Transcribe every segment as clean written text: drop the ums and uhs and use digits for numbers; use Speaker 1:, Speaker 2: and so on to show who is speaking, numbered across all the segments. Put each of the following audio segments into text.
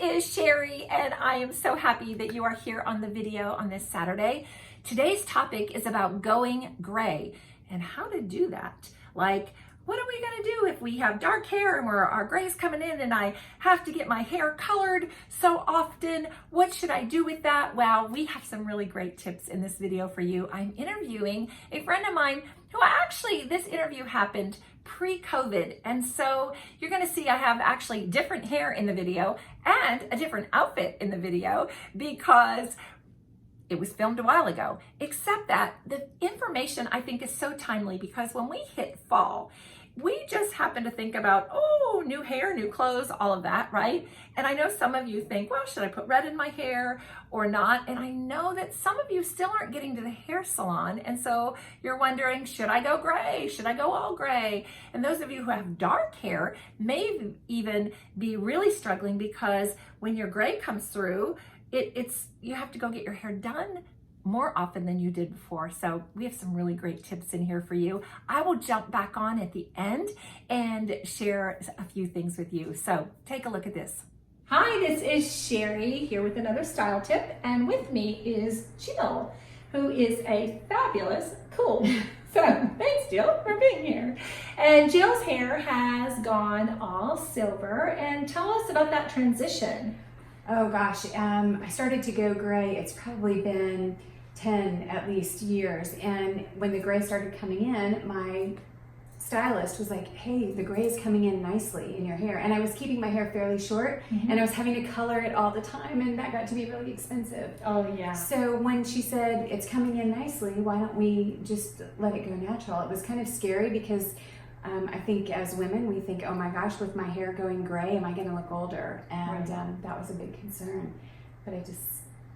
Speaker 1: is Sherry, and I am so happy that you are here on the video on this Saturday. Today's topic is about going gray and how to do that. Like, what are we gonna do if we have dark hair and our gray's coming in and I have to get my hair colored so often? What should I do with that? Well, we have some really great tips in this video for you. I'm interviewing a friend of mine who this interview happened pre-COVID. And so you're gonna see I have actually different hair in the video and a different outfit in the video because it was filmed a while ago, except that the information I think is so timely because when we hit fall, we just happen to think about, oh, new hair, new clothes, all of that, right? And I know some of you think, well, should I put red in my hair or not? And I know that some of you still aren't getting to the hair salon. And so you're wondering, should I go gray? Should I go all gray? And those of you who have dark hair may even be really struggling because when your gray comes through, you have to go get your hair done more often than you did before. So we have some really great tips in here for you. I will jump back on at the end and share a few things with you. So take a look at this. Hi, this is Sherry here with another style tip. And with me is Jill, who is a fabulous, cool. So thanks, Jill, for being here. And Jill's hair has gone all silver. And tell us about that transition.
Speaker 2: Oh gosh, I started to go gray. It's probably been 10 at least years. And when the gray started coming in, my stylist was like, hey, the gray is coming in nicely in your hair. And I was keeping my hair fairly short and I was having to color it all the time, and that got to be really expensive.
Speaker 1: Oh yeah.
Speaker 2: So when she said, it's coming in nicely, why don't we just let it go natural? It was kind of scary because I think as women, we think, oh my gosh, with my hair going gray, am I going to look older? And that was a big concern. But I just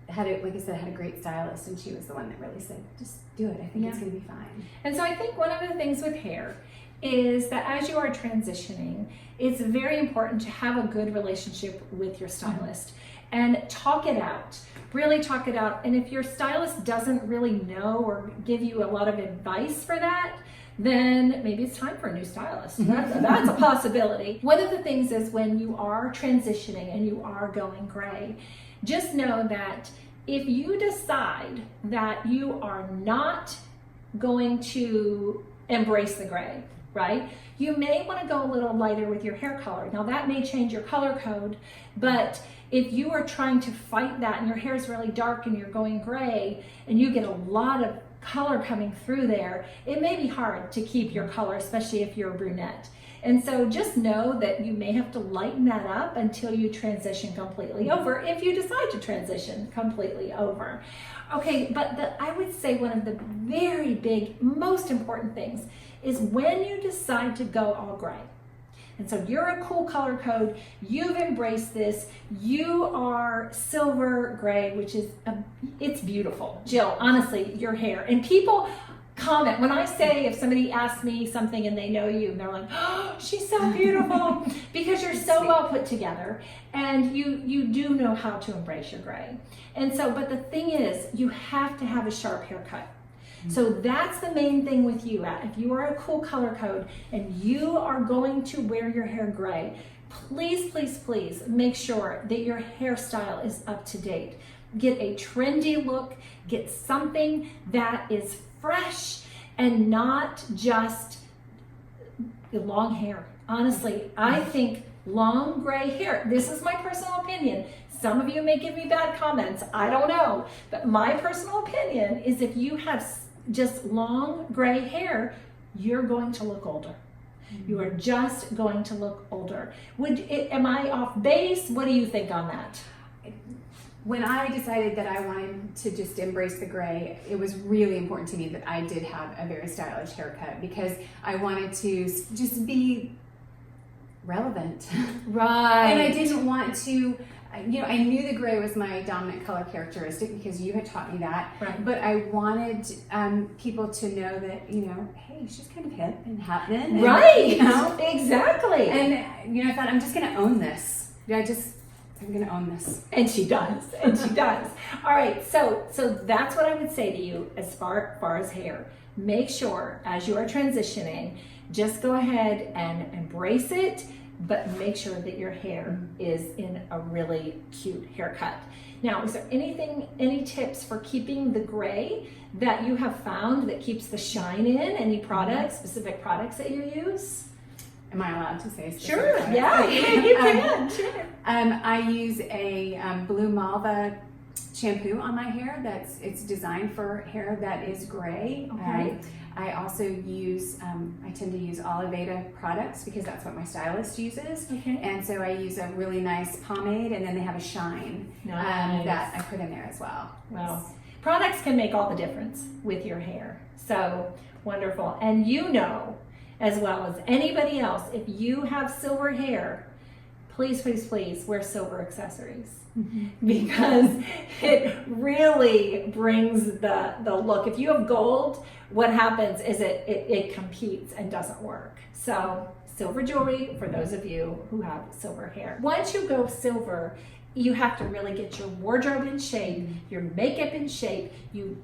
Speaker 2: had it, like I said, I had a great stylist, and she was the one that really said, just do it. I think it's going to be fine.
Speaker 1: And so I think one of the things with hair is that as you are transitioning, it's very important to have a good relationship with your stylist and talk it out. Really talk it out. And if your stylist doesn't really know or give you a lot of advice for that, then maybe it's time for a new stylist. That's a possibility. One of the things is when you are transitioning and you are going gray, just know that if you decide that you are not going to embrace the gray, right? You may want to go a little lighter with your hair color. Now that may change your color code, but if you are trying to fight that and your hair is really dark and you're going gray and you get a lot of color coming through there, it may be hard to keep your color, especially if you're a brunette. And so just know that you may have to lighten that up until you transition completely over, if you decide to transition completely over. Okay, but I would say one of the very big, most important things is when you decide to go all gray. And so you're a cool color code, you've embraced this, you are silver gray, which is, it's beautiful. Jill, honestly, your hair. And people comment, when I say, if somebody asks me something and they know you, and they're like, oh, she's so beautiful, because you're so well put together, and you do know how to embrace your gray. And so, but the thing is, you have to have a sharp haircut. So that's the main thing with you. If you are a cool color code and you are going to wear your hair gray, please, please, please make sure that your hairstyle is up to date. Get a trendy look, get something that is fresh and not just long hair. Honestly, I think long gray hair, this is my personal opinion. Some of you may give me bad comments, I don't know. But my personal opinion is if you have just long gray hair, you're going to look older. You are just going to look older. Am I off base? What do you think on that?
Speaker 2: When I decided that I wanted to just embrace the gray, it was really important to me that I did have a very stylish haircut because I wanted to just be relevant.
Speaker 1: Right.
Speaker 2: And I didn't want to, I knew the gray was my dominant color characteristic because you had taught me that.
Speaker 1: Right.
Speaker 2: But I wanted people to know that, hey, she's kind of hip and happening.
Speaker 1: Right. Exactly.
Speaker 2: And, I thought, I'm just going to own this. I'm going to own this.
Speaker 1: And she does. And she does. All right. So that's what I would say to you as far as hair. Make sure as you are transitioning, just go ahead and embrace it. but make sure that your hair is in a really cute haircut. Now, is there any tips for keeping the gray that you have found that keeps the shine in? Any products, specific products that you use?
Speaker 2: Am I allowed to say specific
Speaker 1: Sure,
Speaker 2: products?
Speaker 1: yeah, you can, sure.
Speaker 2: I use a blue malva shampoo on my hair. It's designed for hair that is gray.
Speaker 1: Okay.
Speaker 2: I also use, I tend to use Oliveda products because that's what my stylist uses.
Speaker 1: Okay.
Speaker 2: And so I use a really nice pomade, and then they have a shine that I put in there as well.
Speaker 1: Well, products can make all the difference with your hair. So wonderful. And you know, as well as anybody else, if you have silver hair, please, please, please wear silver accessories. Because it really brings the look. If you have gold, what happens is it competes and doesn't work. So silver jewelry for those of you who have silver hair. Once you go silver, you have to really get your wardrobe in shape, your makeup in shape. You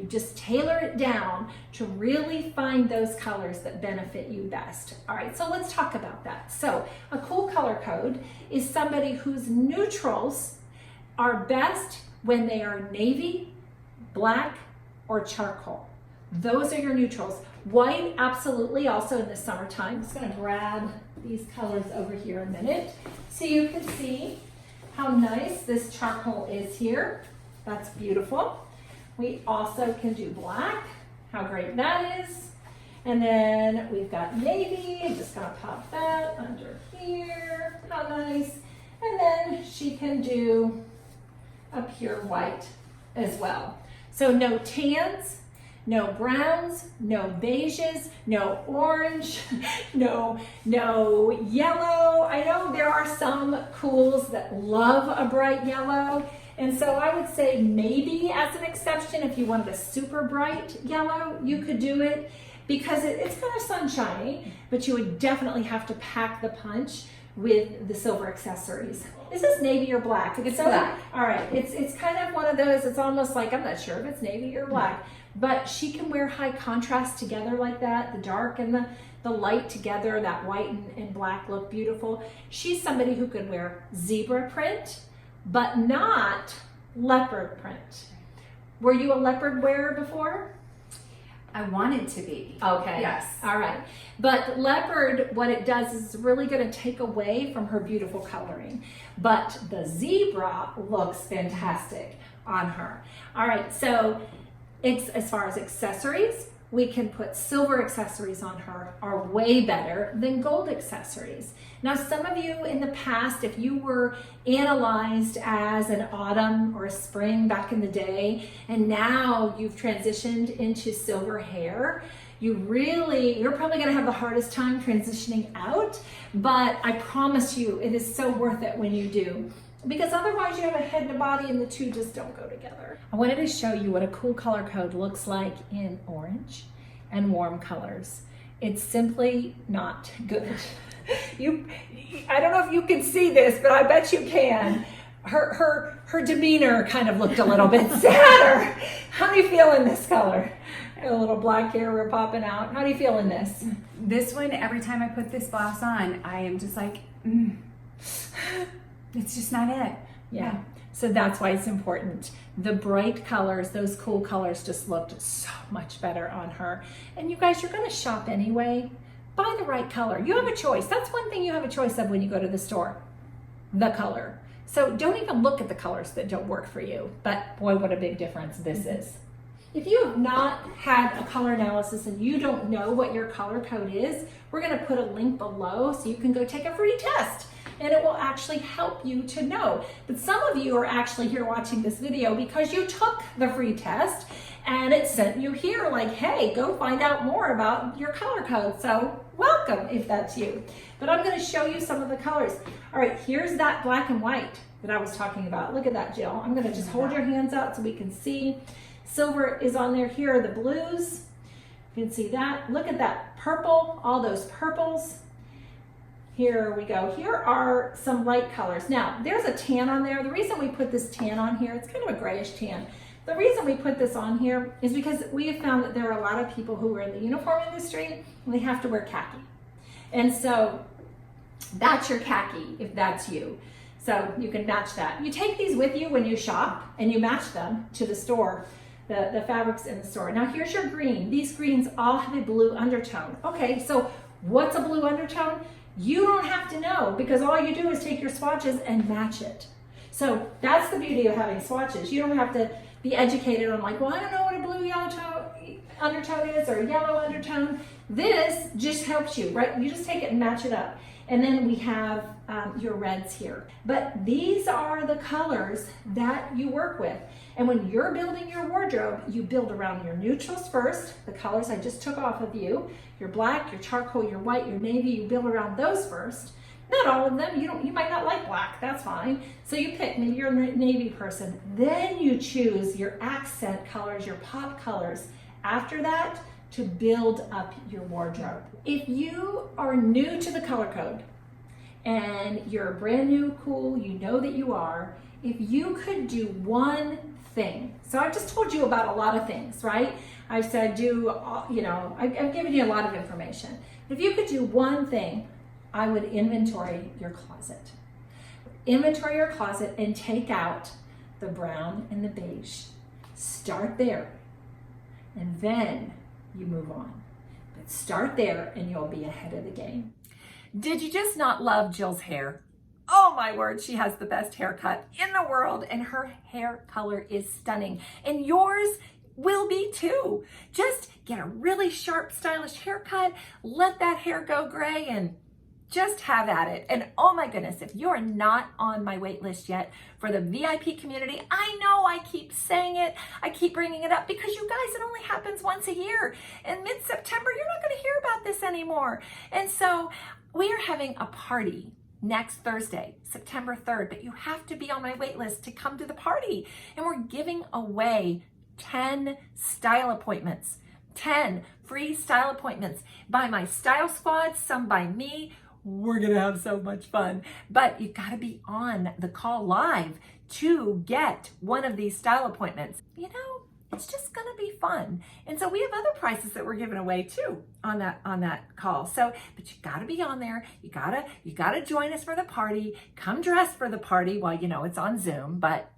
Speaker 1: just tailor it down to really find those colors that benefit you best. All right, so let's talk about that. So a cool color code is somebody whose neutrals are best when they are navy, black, or charcoal. Those are your neutrals. White, absolutely, also in the summertime. I'm just gonna grab these colors over here a minute so you can see how nice this charcoal is here. That's beautiful. We also can do black. How great that is. And then we've got navy. I'm just gonna pop that under here. How nice. And then she can do a pure white as well. So no tans, no browns, no beiges, no orange, no yellow. I know there are some cools that love a bright yellow. And so I would say maybe as an exception, if you wanted a super bright yellow, you could do it because it's kind of sunshiny, but you would definitely have to pack the punch with the silver accessories. Is this navy or black?
Speaker 2: It's black.
Speaker 1: All right, it's kind of one of those, it's almost like, I'm not sure if it's navy or black, but she can wear high contrast together like that, the dark and the light together, that white and black look beautiful. She's somebody who could wear zebra print, but not leopard print. Were you a leopard wearer before?
Speaker 2: I wanted to be.
Speaker 1: Okay.
Speaker 2: Yes.
Speaker 1: All right. But leopard, what it does is really going to take away from her beautiful coloring. But the zebra looks fantastic on her. All right. So it's as far as accessories, we can put silver accessories on her are way better than gold accessories. Now, some of you in the past, if you were analyzed as an autumn or a spring back in the day, and now you've transitioned into silver hair, you're probably gonna have the hardest time transitioning out, but I promise you, it is so worth it when you do. Because otherwise you have a head and a body and the two just don't go together. I wanted to show you what a cool color code looks like in orange and warm colors. It's simply not good. I don't know if you can see this, but I bet you can. Her demeanor kind of looked a little bit sadder. How do you feel in this color? A little black hair we're popping out. How do you feel in this?
Speaker 2: This one, every time I put this gloss on, I am just like, it's just not it.
Speaker 1: Yeah. So that's why it's important. The bright colors, those cool colors just looked so much better on her. And you guys, you're gonna shop anyway. Buy the right color. You have a choice. That's one thing you have a choice of when you go to the store, the color. So don't even look at the colors that don't work for you. But boy, what a big difference this is. If you have not had a color analysis and you don't know what your color code is, we're gonna put a link below so you can go take a free test. And it will actually help you to know. But some of you are actually here watching this video because you took the free test and it sent you here like, hey, go find out more about your color code. So welcome if that's you. But I'm gonna show you some of the colors. All right, here's that black and white that I was talking about. Look at that, Jill. I'm gonna just hold your hands out so we can see. Silver is on there. Here are the blues. You can see that. Look at that purple, all those purples. Here we go. Here are some light colors. Now, there's a tan on there. The reason we put this tan on here, it's kind of a grayish tan. The reason we put this on here is because we have found that there are a lot of people who are in the uniform industry and they have to wear khaki. And so That's your khaki, if that's you. So you can match that. You take these with you when you shop and you match them to the store, the fabrics in the store. Now here's your green. These greens all have a blue undertone. Okay, so what's a blue undertone? You don't have to know, because all you do is take your swatches and match it. So that's the beauty of having swatches. You don't have to be educated on like, well, I don't know what a blue yellow undertone is or a yellow undertone. This just helps you, right? You just take it and match it up. And then we have your reds here. But these are the colors that you work with. And when you're building your wardrobe, you build around your neutrals first, the colors I just took off of you, your black, your charcoal, your white, your navy, you build around those first. Not all of them, you might not like black, that's fine. So you pick, maybe you're a navy person. Then you choose your accent colors, your pop colors. After that, to build up your wardrobe. If you are new to the color code and you're brand new, cool, you know that you are, if you could do one thing. So I've just told you about a lot of things, right? I've said I've given you a lot of information. If you could do one thing, I would inventory your closet. Inventory your closet and take out the brown and the beige. Start there, and then you move on. But start there and you'll be ahead of the game. Did you just not love Jill's hair? Oh my word, she has the best haircut in the world, and her hair color is stunning. And yours will be too. Just get a really sharp, stylish haircut, let that hair go gray, and just have at it. And oh my goodness, if you're not on my wait list yet for the VIP community, I know I keep saying it, I keep bringing it up, because you guys, it only happens once a year. In mid-September, you're not going to hear about this anymore. And so we are having a party next Thursday, September 3rd, but you have to be on my wait list to come to the party. And we're giving away 10 style appointments, 10 free style appointments by my style squad, some by me. We're gonna have so much fun, but you gotta be on the call live to get one of these style appointments. You know, it's just gonna be fun. And so we have other prizes that we're giving away too on that call. So, but you gotta be on there. You gotta join us for the party. Come dressed for the party. Well, it's on Zoom, but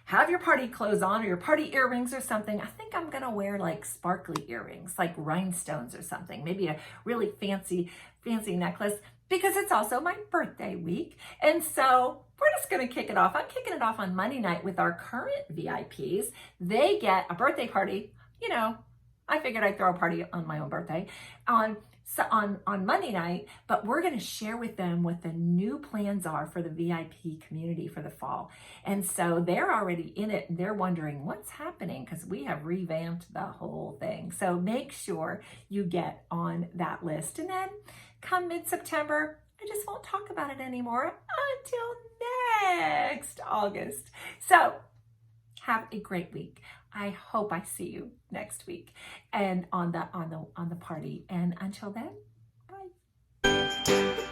Speaker 1: have your party clothes on or your party earrings or something. I think I'm gonna wear like sparkly earrings, like rhinestones or something. Maybe a really fancy necklace, because it's also my birthday week. And so we're just gonna kick it off. I'm kicking it off on Monday night with our current VIPs. They get a birthday party. I figured I'd throw a party on my own birthday on Monday night, but we're gonna share with them what the new plans are for the VIP community for the fall. And so they're already in it and they're wondering what's happening, because we have revamped the whole thing. So make sure you get on that list. And then come mid-September, I just won't talk about it anymore until next August. So have a great week. I hope I see you next week and on the party. And until then, bye.